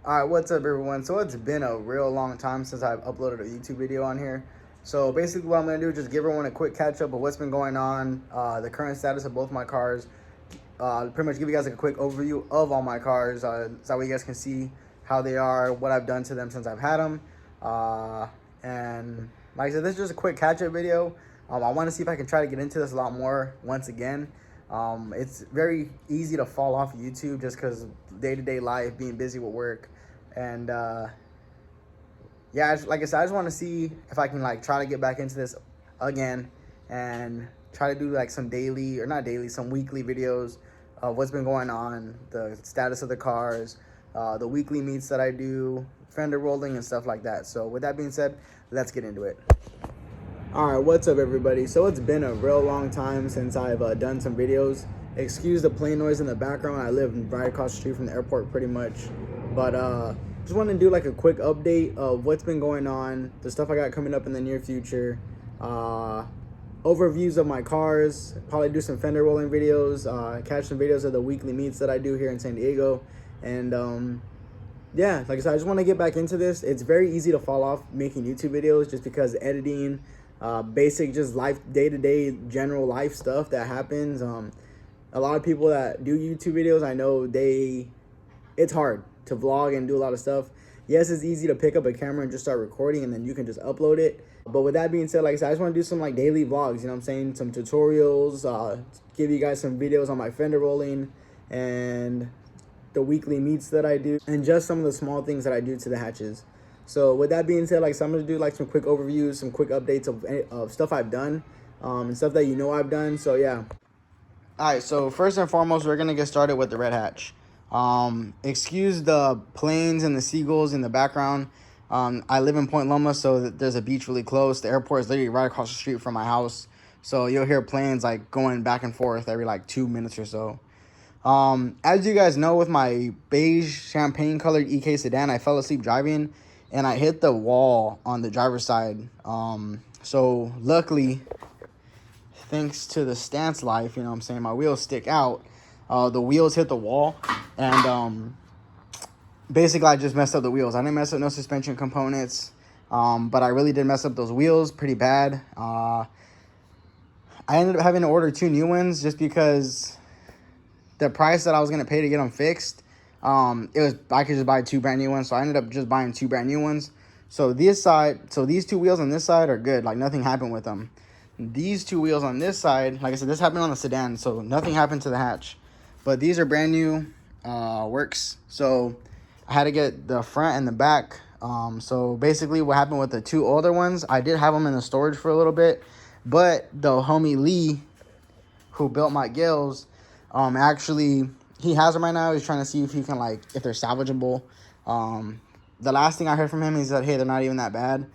Alright, what's up everyone? So it's been a real long time since I've uploaded a YouTube video on here. So basically what I'm going to do is just give everyone a quick catch up of what's been going on, the current status of both my cars, pretty much give you guys like a quick overview of all my cars, so that way you guys can see how they are, what I've done to them since I've had them. And like I said, this is just a quick catch up video. I want to see if I can try to get into this a lot more once again. It's very easy to fall off YouTube just because day-to-day life, being busy with work, and yeah, like I said, I just want to see if I can like try to get back into this again and try to do like some daily, or not daily, some weekly videos of what's been going on, the status of the cars, the weekly meets that I do, fender rolling and stuff like that. So with that being said, let's get into it. Alright, what's up everybody? So it's been a real long time since I've done some videos. Excuse the plane noise in the background. I live right across the street from the airport pretty much. But just wanted to do like a quick update of what's been going on, the stuff I got coming up in the near future, overviews of my cars, probably do some fender rolling videos, catch some videos of the weekly meets that I do here in San Diego. And yeah, like I said, I just want to get back into this. It's very easy to fall off making YouTube videos just because editing, basic just life, day-to-day general life stuff that happens. A lot of people that do YouTube videos, I know it's hard to vlog and do a lot of stuff. Yes, it's easy to pick up a camera and just start recording and then you can just upload it. But with that being said, like I said, I just want to do some like daily vlogs, you know what I'm saying? Some tutorials, give you guys some videos on my fender rolling and the weekly meets that I do, and just some of the small things that I do to the hatches. So with that being said, like, so I'm gonna do like some quick overviews, some quick updates of stuff I've done, and stuff that I've done. So yeah. All right. So first and foremost, we're gonna get started with the red hatch. Excuse the planes and the seagulls in the background. I live in Point Loma, so there's a beach really close. The airport is literally right across the street from my house, so you'll hear planes like going back and forth every like 2 minutes or so. As you guys know, with my beige champagne colored EK sedan, I fell asleep driving and I hit the wall on the driver's side. So luckily, thanks to the stance life, you know what I'm saying, my wheels stick out. The wheels hit the wall, and basically I just messed up the wheels. I didn't mess up no suspension components, but I really did mess up those wheels pretty bad. I ended up having to order 2 new ones just because the price that I was gonna pay to get them fixed, I could just buy 2 brand new ones. So I ended up just buying 2 brand new ones. So these 2 wheels on this side are good. Like nothing happened with them. These 2 wheels on this side, like I said, this happened on the sedan, so nothing happened to the hatch. But these are brand new, works. So I had to get the front and the back. So basically what happened with the 2 older ones, I did have them in the storage for a little bit, but the homie Lee, who built my gills, actually he has them right now. He's trying to see if he can if they're salvageable. The last thing I heard from him, he said, hey, they're not even that bad,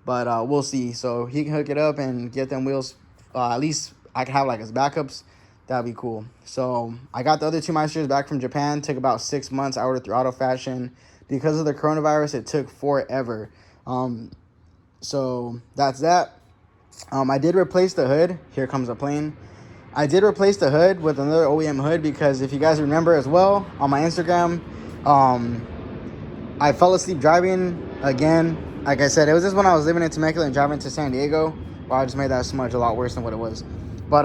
but we'll see. So he can hook it up and get them wheels. At least I can have like his backups. That'd be cool. So I got the other 2 Meisters back from Japan. Took about 6 months. I ordered through Auto Fashion. Because of the coronavirus, it took forever. So that's that. I did replace the hood. Here comes a plane. I did replace the hood with another OEM hood because if you guys remember as well, on my Instagram, I fell asleep driving again. Like I said, it was just when I was living in Temecula and driving to San Diego. Well, I just made that smudge a lot worse than what it was. But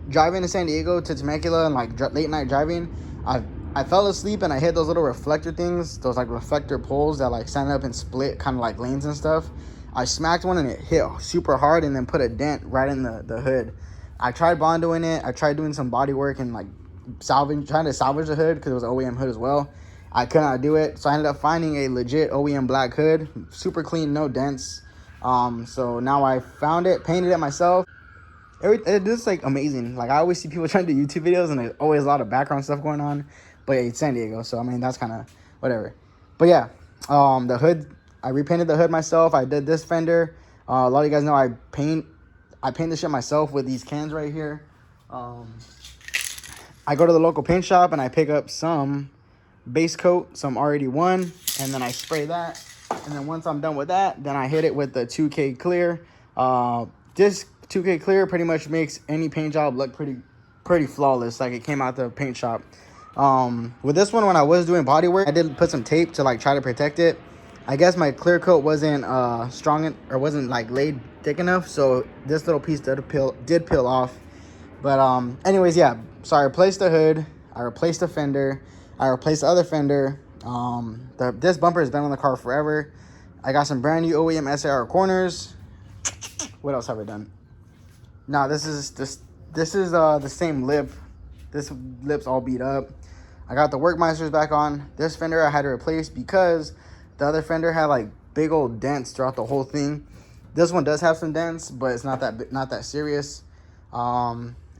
driving to San Diego to Temecula and late night driving, I fell asleep and I hit those little reflector things, those reflector poles that stand up and split kind of lanes and stuff. I smacked one and it hit super hard and then put a dent right in the hood. I tried bondoing it. I tried doing some body work and trying to salvage the hood because it was an OEM hood as well. I could not do it, so I ended up finding a legit OEM black hood, super clean, no dents. So now I found it, painted it myself. It is amazing. I always see people trying to do YouTube videos and there's always a lot of background stuff going on. But yeah, it's San Diego, so I mean that's kind of whatever. But yeah, the hood, I repainted the hood myself. I did this fender. A lot of you guys know I paint this shit myself with these cans right here. I go to the local paint shop and I pick up some base coat, some RD1, and then I spray that. And then once I'm done with that, then I hit it with the 2K clear. This 2K clear pretty much makes any paint job look pretty flawless, like it came out the paint shop. With this one, when I was doing body work, I did put some tape to like try to protect it. I guess my clear coat wasn't strong or wasn't like laid thick enough, so this little piece did peel off. But anyways, yeah. So I replaced the hood, I replaced the fender, I replaced the other fender. This bumper has been on the car forever. I got some brand new OEM SAR corners. What else have I done? Nah, this is the same lip. This lip's all beat up. I got the Workmeisters back on. This fender I had to replace because the other fender had like big old dents throughout the whole thing. This one does have some dents, but it's not that serious.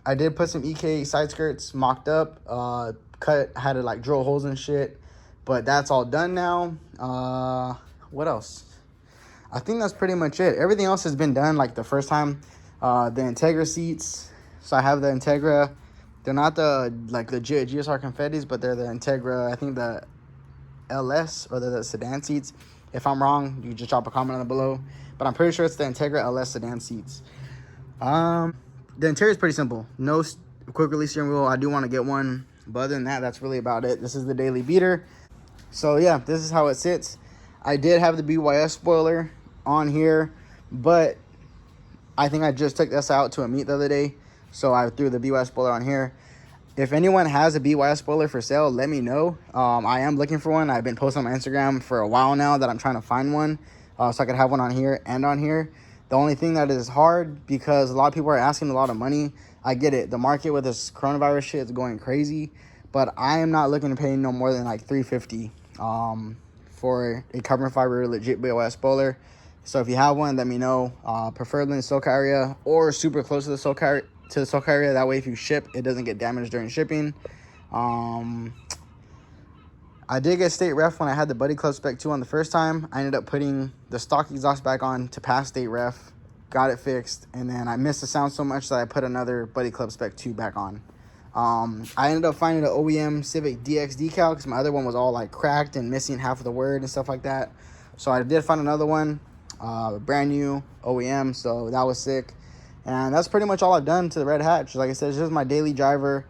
I did put some EK side skirts mocked up, had to like drill holes and shit, but that's all done now. What else? I think that's pretty much it. Everything else has been done like the first time. The Integra seats. So I have the Integra. They're not the like legit GSR Confettis, but they're the Integra. I think the LS, or the sedan seats. If I'm wrong, you just drop a comment on it below. But I'm pretty sure it's the Integra LS sedan seats. The interior is pretty simple. No quick release steering wheel. I do want to get one, but other than that, that's really about it. This is the daily beater. So yeah, this is how it sits. I did have the BYS spoiler on here, but I think I just took this out to a meet the other day, so I threw the BYS spoiler on here. If anyone has a BYS spoiler for sale, let me know. I am looking for one. I've been posting on my Instagram for a while now that I'm trying to find one, so I could have one on here and on here. The only thing that is hard, because a lot of people are asking a lot of money. I get it. The market with this coronavirus shit is going crazy, but I am not looking to pay no more than like $350 for a carbon fiber legit BOS spoiler. So if you have one, let me know. Preferably in the SoCal area or super close to the SoCal area. That way, if you ship, it doesn't get damaged during shipping. I did get state ref when I had the Buddy Club Spec 2 on the first time. I ended up putting the stock exhaust back on to pass state ref, got it fixed, and then I missed the sound so much that I put another Buddy Club Spec 2 back on. I ended up finding the OEM Civic DX decal because my other one was all like cracked and missing half of the word and stuff like that. So I did find another one, brand new OEM, so that was sick. And that's pretty much all I've done to the red hatch. Like I said, it's just my daily driver.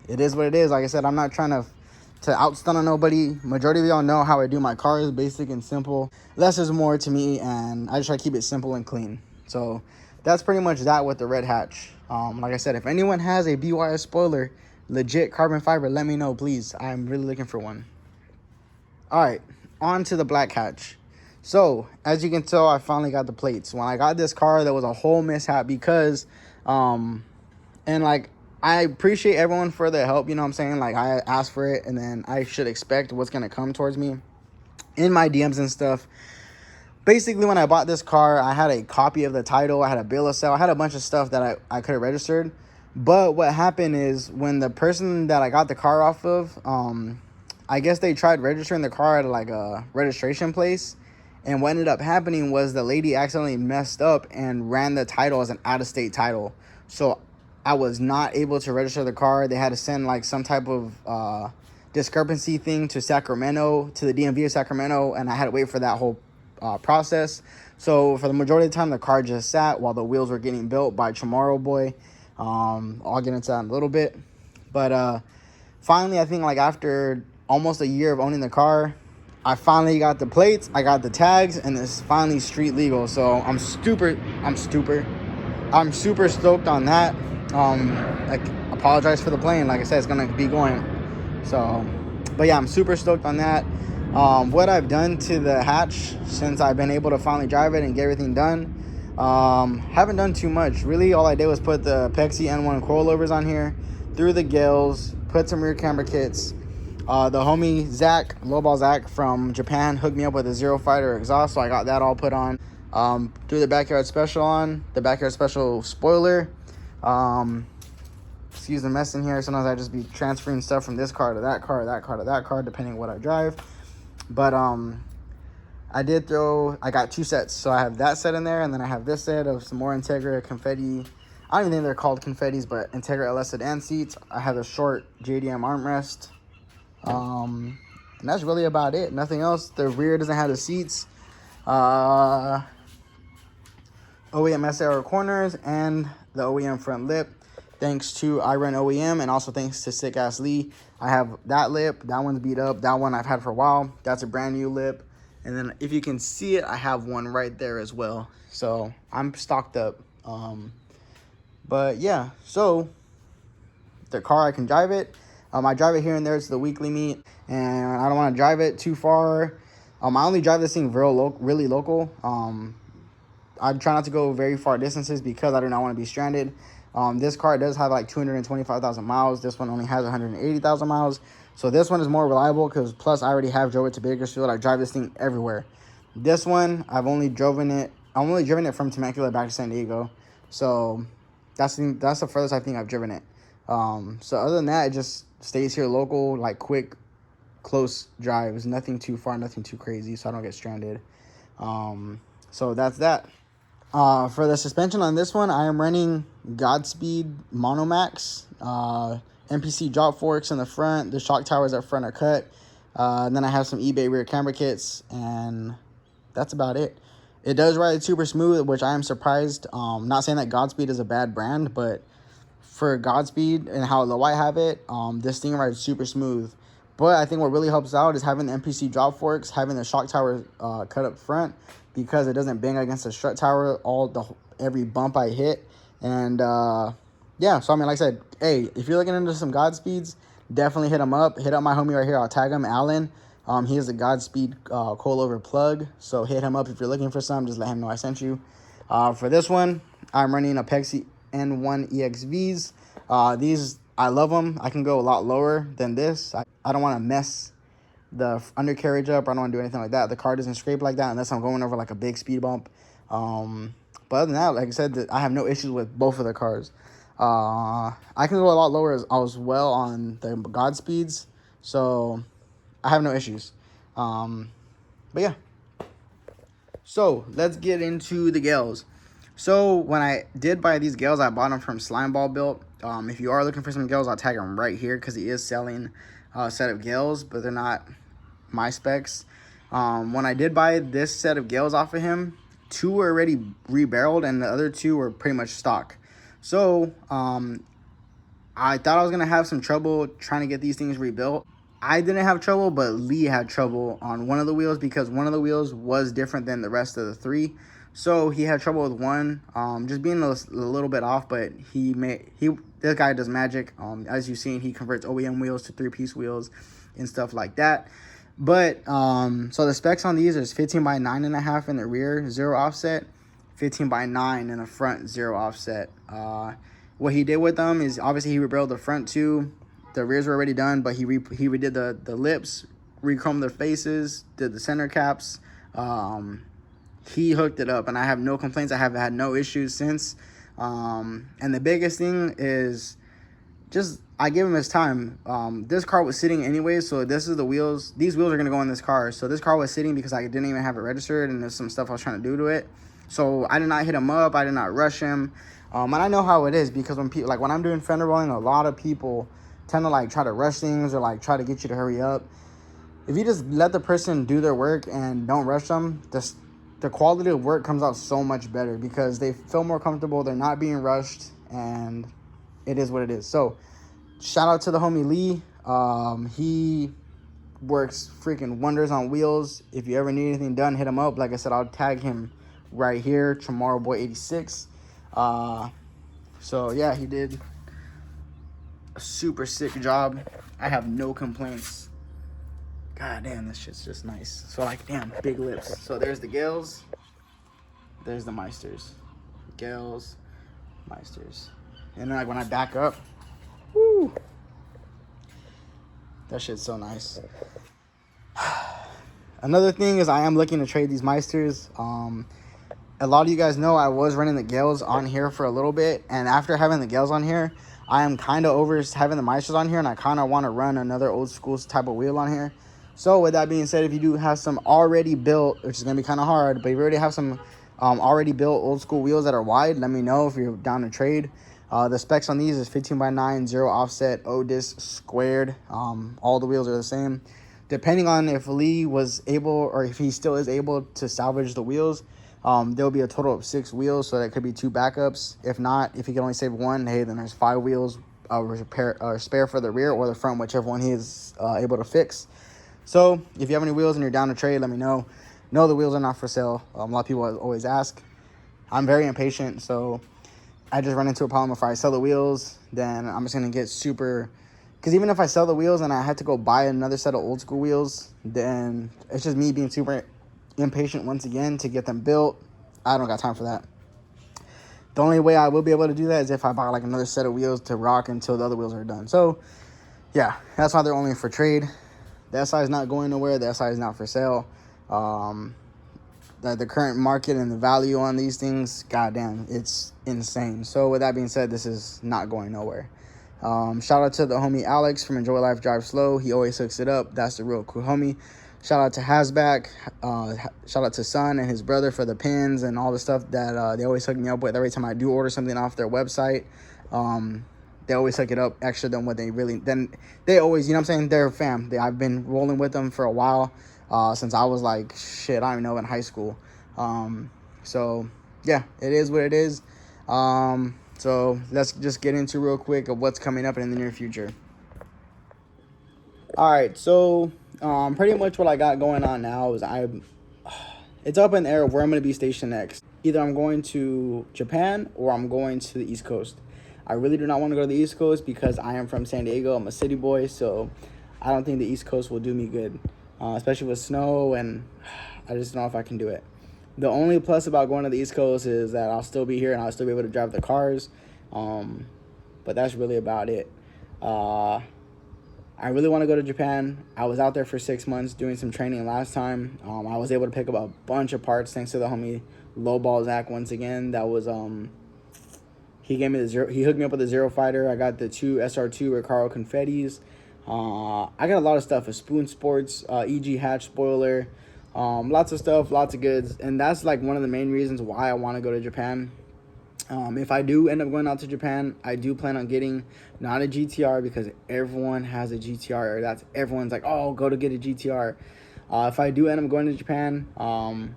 It is what it is. Like I said, I'm not trying to outstun on nobody. Majority of y'all know how I do my cars, basic and simple. Less is more to me, and I just try to keep it simple and clean. So that's pretty much that with the red hatch. Like I said, if anyone has a BYS spoiler, legit carbon fiber, let me know, please. I'm really looking for one. All right, on to the black hatch. So as you can tell, I finally got the plates. When I got this car, there was a whole mishap because, and like, I appreciate everyone for their help, you know what I'm saying? Like, I asked for it, and then I should expect what's going to come towards me in my DMs and stuff. Basically, when I bought this car, I had a copy of the title. I had a bill of sale. I had a bunch of stuff that I could have registered. But what happened is when the person that I got the car off of, I guess they tried registering the car at like a registration place. And what ended up happening was the lady accidentally messed up and ran the title as an out-of-state title. So I was not able to register the car. They had to send like some type of discrepancy thing to Sacramento, to the DMV of Sacramento, and I had to wait for that whole process. So for the majority of the time, the car just sat while the wheels were getting built by Chamorro Boy. I'll get into that in a little bit. But finally, I think like after almost a year of owning the car, I finally got the plates, I got the tags, and it's finally street legal. So I'm super stoked on that. Like, apologize for the plane. Like I said, it's gonna be going. So, but yeah, I'm super stoked on that. What I've done to the hatch since I've been able to finally drive it and get everything done, haven't done too much. Really, all I did was put the Pexi N1 coilovers on here, threw the gills, put some rear camera kits. The homie Zach, Lowball Zach from Japan, hooked me up with a Zero Fighter exhaust, so I got that all put on. Threw the Backyard Special on, the Backyard Special spoiler. Excuse the mess in here. Sometimes I just be transferring stuff from this car to that car, that car to that car, depending on what I drive. But I got two sets. So I have that set in there, and then I have this set of some more Integra confetti. I don't even think they're called confettis, but Integra LS sedan seats. I have a short JDM armrest. And that's really about it. Nothing else. The rear doesn't have the seats. OEM SAR corners and the OEM front lip. thanks to I Run OEM, and also thanks to Sick Ass Lee. I have that lip. That one's beat up. That one I've had for a while. That's a brand new lip. And then if you can see it, I have one right there as well. So I'm stocked up. But yeah, so the car, I can drive it. I drive it here and there to the weekly meet, and I don't want to drive it too far. I only drive this thing really local. I try not to go very far distances because I do not want to be stranded. This car does have like 225,000 miles. This one only has 180,000 miles. So this one is more reliable because plus I already have drove it to Bakersfield. I drive this thing everywhere. This one, I've only driven it from Temecula back to San Diego. So that's the furthest I think I've driven it. So other than that, it just stays here local, like quick, close drives. Nothing too far, nothing too crazy, so I don't get stranded. So that's that. For the suspension on this one, I am running Godspeed Monomax. MPC drop forks in the front. The shock towers up front are cut. And then I have some eBay rear camber kits, and that's about it. It does ride super smooth, which I am surprised. Not saying that Godspeed is a bad brand, but for Godspeed and how low I have it, this thing rides super smooth. But I think what really helps out is having the MPC drop forks, having the shock tower cut up front, because it doesn't bang against the strut tower every bump I hit. And yeah, so I mean, like I said, hey, if you're looking into some Godspeeds, definitely hit him up. Hit up my homie right here. I'll tag him, Alan. He is a Godspeed coilover plug, so hit him up if you're looking for some. Just let him know I sent you. For this one, I'm running Apexi N1 EXVs. These, I love them. I can go a lot lower than this. I don't want to mess the undercarriage up. I don't want to do anything like that. The car doesn't scrape like that unless I'm going over like a big speed bump. But other than that, like I said, I have no issues with both of the cars. I can go a lot lower as well on the Godspeeds, so I have no issues. But yeah. So let's get into the gales. So when I did buy these gales, I bought them from Slimeball Built. If you are looking for some gales, I'll tag them right here because he is selling a set of gales, but they're not my specs. When I did buy this set of gales off of him, 2 were already rebarreled and the other 2 were pretty much stock. So I thought I was gonna have some trouble trying to get these things rebuilt. I didn't have trouble, but Lee had trouble on one of the wheels because one of the wheels was different than the rest of the 3. So he had trouble with one, just being a little bit off, but this guy does magic. As you've seen, he converts OEM wheels to 3-piece wheels and stuff like that. But so the specs on these is 15 by 9.5 in the rear, 0 offset, 15 by 9 in the front, 0 offset. What he did with them is obviously he rebuilt the front 2. The rears were already done, but he redid the lips, re-chromed their faces, did the center caps. He hooked it up, and I have no complaints. I have had no issues since. And the biggest thing is just I give him his time. This car was sitting anyway, so this is the wheels. These wheels are going to go in this car. So this car was sitting because I didn't even have it registered, and there's some stuff I was trying to do to it. So I did not hit him up. I did not rush him. And I know how it is because when people, like when I'm doing fender rolling, a lot of people tend to like try to rush things or like try to get you to hurry up. If you just let the person do their work and don't rush them, the quality of work comes out so much better because they feel more comfortable. They're not being rushed, and it is what it is. So shout out to the homie Lee. He works freaking wonders on wheels. If you ever need anything done, hit him up. Like I said, I'll tag him right here, Tomorrow Boy 86. So yeah, he did a super sick job. I have no complaints. God damn, this shit's just nice. So like, damn, big lips. So there's the Gales. There's the Meisters. Gales, Meisters. And then like when I back up, woo, that shit's so nice. Another thing is I am looking to trade these Meisters. A lot of you guys know I was running the Gales on here for a little bit. And after having the Gales on here, I am kind of over having the Meisters on here. And I kind of want to run another old school type of wheel on here. So with that being said, if you do have some already built, which is going to be kind of hard, but if you already have some already built old school wheels that are wide, let me know if you're down to trade. The specs on these is 15 by 9, 0 offset, O-disc squared. All the wheels are the same. Depending on if Lee was able, or if he still is able to salvage the wheels, There'll be a total of 6 wheels, so that could be 2 backups. If not, if he can only save 1, hey, then there's 5 wheels, spare for the rear or the front, whichever one he is able to fix. So if you have any wheels and you're down to trade, let me know. No, the wheels are not for sale. A lot of people always ask. I'm very impatient, so I just run into a problem. If I sell the wheels, then I'm just going to get super... Because even if I sell the wheels and I had to go buy another set of old school wheels, then it's just me being super impatient once again to get them built. I don't got time for that. The only way I will be able to do that is if I buy like another set of wheels to rock until the other wheels are done. So yeah, that's why they're only for trade. The SI is not going nowhere. The SI is not for sale. The current market and the value on these things, goddamn, it's insane. So with that being said, this is not going nowhere. Shout out to the homie Alex from Enjoy Life Drive Slow. He always hooks it up. That's the real cool homie. Shout out to Hasback. Shout out to Son and his brother for the pins and all the stuff that they always hook me up with every time I do order something off their website. They always hook it up extra than what they really... Then they always, you know what I'm saying? They're fam. I've been rolling with them for a while, since I was like, shit, I don't even know, in high school. So, yeah, it is what it is. So let's just get into real quick of what's coming up in the near future. All right, so pretty much what I got going on now is it's up in the air where I'm going to be stationed next. Either I'm going to Japan or I'm going to the East Coast. I really do not want to go to the East Coast because I am from San Diego. I'm a city boy, so I don't think the East Coast will do me good, especially with snow, and I just don't know if I can do it. The only plus about going to the East Coast is that I'll still be here and I'll still be able to drive the cars, but that's really about it. I really want to go to Japan. I was out there for 6 months doing some training last time. I was able to pick up a bunch of parts thanks to the homie Lowball Zach once again. That was he gave me the zero. He hooked me up with the Zero Fighter. I got the 2 SR2 Recaro Confettis. I got a lot of stuff. A Spoon Sports, EG Hatch spoiler, lots of stuff, lots of goods, and that's like one of the main reasons why I want to go to Japan. If I do end up going out to Japan, I do plan on getting not a GTR because everyone has a GTR. Or everyone's like, oh, go to get a GTR. If I do end up going to Japan,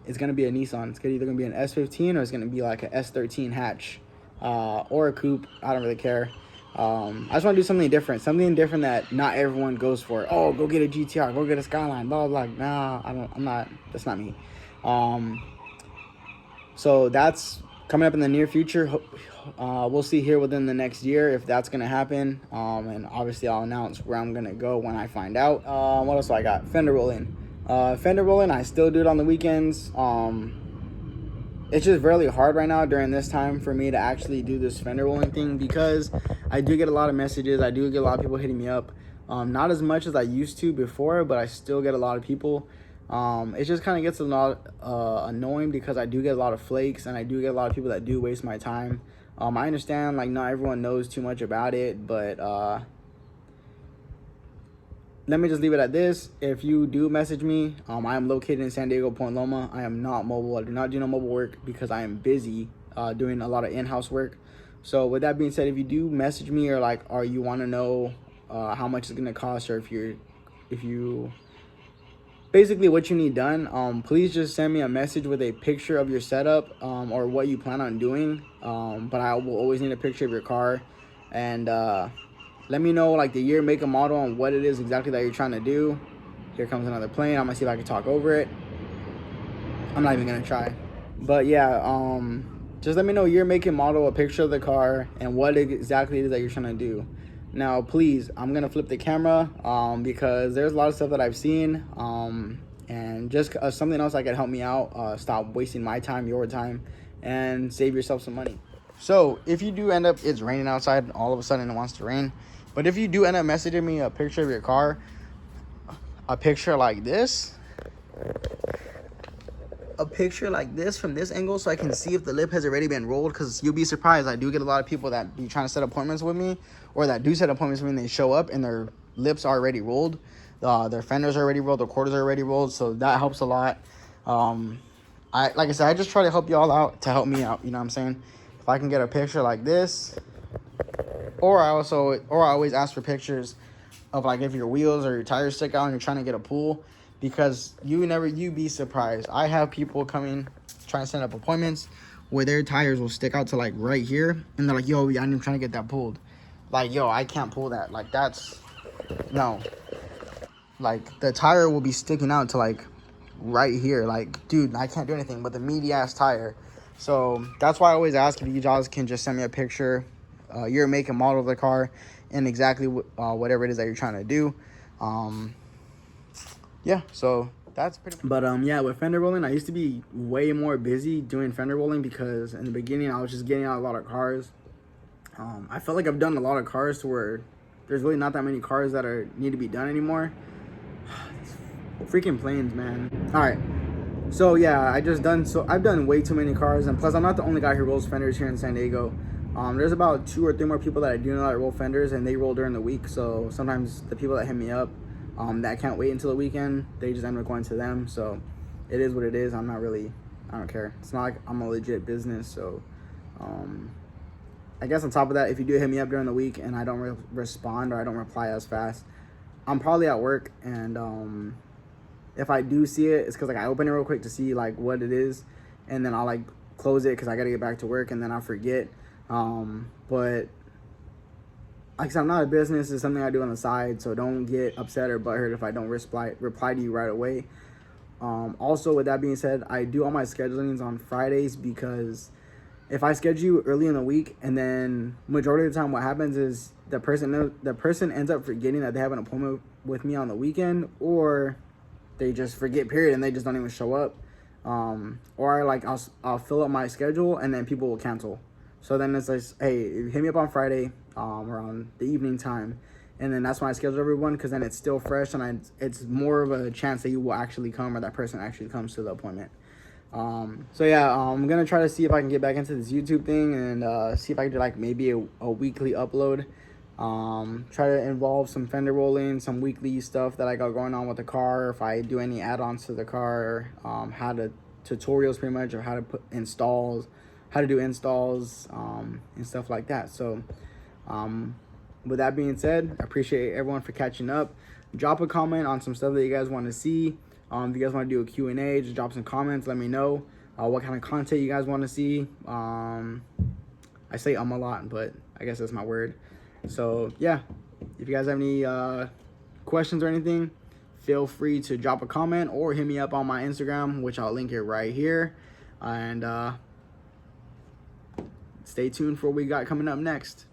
it's gonna be a Nissan. It's either gonna be an S15 or it's gonna be like a S13 hatch, or a coupe. I don't really care. I just want to do something different that not everyone goes for. Oh, go get a GTR, go get a Skyline, blah blah blah. Nah, I'm not. That's not me. So that's coming up in the near future. We'll see here within the next year if that's gonna happen. And obviously I'll announce where I'm gonna go when I find out. What else do I got? Fender rolling. I still do it on the weekends. It's just really hard right now during this time for me to actually do this fender rolling thing because I do get a lot of messages. I do get a lot of people hitting me up. Not as much as I used to before, but I still get a lot of people. It just kind of gets a lot annoying because I do get a lot of flakes and I do get a lot of people that do waste my time. I understand like not everyone knows too much about it, but let me just leave it at this. If you do message me, I am located in San Diego, Point Loma. I am not mobile. I do not do no mobile work because I am busy doing a lot of in-house work. So with that being said, if you do message me or you want to know how much it's gonna cost, or if you basically what you need done, please just send me a message with a picture of your setup or what you plan on doing. But I will always need a picture of your car, and let me know like the year, make, and model, and what it is exactly that you're trying to do. Here comes another plane. I'm gonna see if I can talk over it. I'm not even gonna try. But yeah, just let me know year, make, and model, a picture of the car, and what exactly it is that you're trying to do. Now, please, I'm gonna flip the camera because there's a lot of stuff that I've seen, and just something else that could help me out. Stop wasting my time, your time, and save yourself some money. So if you do end up, it's raining outside, and all of a sudden it wants to rain. But if you do end up messaging me a picture of your car, a picture like this from this angle, so I can see if the lip has already been rolled, because you'll be surprised. I do get a lot of people that be trying to set appointments with me, or that do set appointments with me, and they show up and their lips are already rolled. Their fenders are already rolled, their quarters are already rolled, so that helps a lot. Like I said, I just try to help you all out to help me out, you know what I'm saying? If I can get a picture like this, or I always ask for pictures of like if your wheels or your tires stick out and you're trying to get a pull, because you'd be surprised. I have people coming trying to set up appointments where their tires will stick out to like right here, and they're like, yo, I'm trying to get that pulled. Like, yo, I can't pull that. Like, that's, no. Like, the tire will be sticking out to like right here. Like, dude, I can't do anything but the meaty ass tire. So that's why I always ask if you guys can just send me a picture, your make and model of the car, and exactly whatever it is that you're trying to do. Yeah, so that's pretty. But yeah, with fender rolling, I used to be way more busy doing fender rolling because in the beginning I was just getting out a lot of cars. I felt like I've done a lot of cars to where there's really not that many cars that need to be done anymore. Freaking planes, man. All right, so yeah, I've done way too many cars, and plus I'm not the only guy who rolls fenders here in San Diego. There's about 2 or 3 more people that I do know that roll fenders, and they roll during the week. So sometimes the people that hit me up that can't wait until the weekend, they just end up going to them. So it is what it is. I don't care. It's not like I'm a legit business. So I guess on top of that, if you do hit me up during the week and I don't respond or I don't reply as fast, I'm probably at work. And if I do see it, it's because like I open it real quick to see like what it is, and then I'll like close it because I gotta get back to work, and then I'll forget. But like I said, I'm not a business. It's something I do on the side, so don't get upset or butthurt if I don't reply to you right away. Also, with that being said, I do all my schedulings on Fridays because if I schedule you early in the week, and then majority of the time what happens is the person ends up forgetting that they have an appointment with me on the weekend, or they just forget, period, and they just don't even show up. Or like I'll fill up my schedule and then people will cancel. So then it's like, hey, hit me up on Friday around the evening time, and then that's when I schedule everyone, because then it's still fresh and it's more of a chance that you will actually come, or that person actually comes to the appointment. So yeah, I'm gonna try to see if I can get back into this YouTube thing and see if I can do like maybe a weekly upload. Try to involve some fender rolling, some weekly stuff that I got going on with the car, if I do any add-ons to the car, how to tutorials pretty much, or how to do installs, and stuff like that. So with that being said, I appreciate everyone for catching up. Drop a comment on some stuff that you guys want to see. If you guys want to do a Q&A, just drop some comments. Let me know what kind of content you guys want to see. I say a lot, but I guess that's my word. So yeah, if you guys have any questions or anything, feel free to drop a comment or hit me up on my Instagram, which I'll link it right here. And stay tuned for what we got coming up next.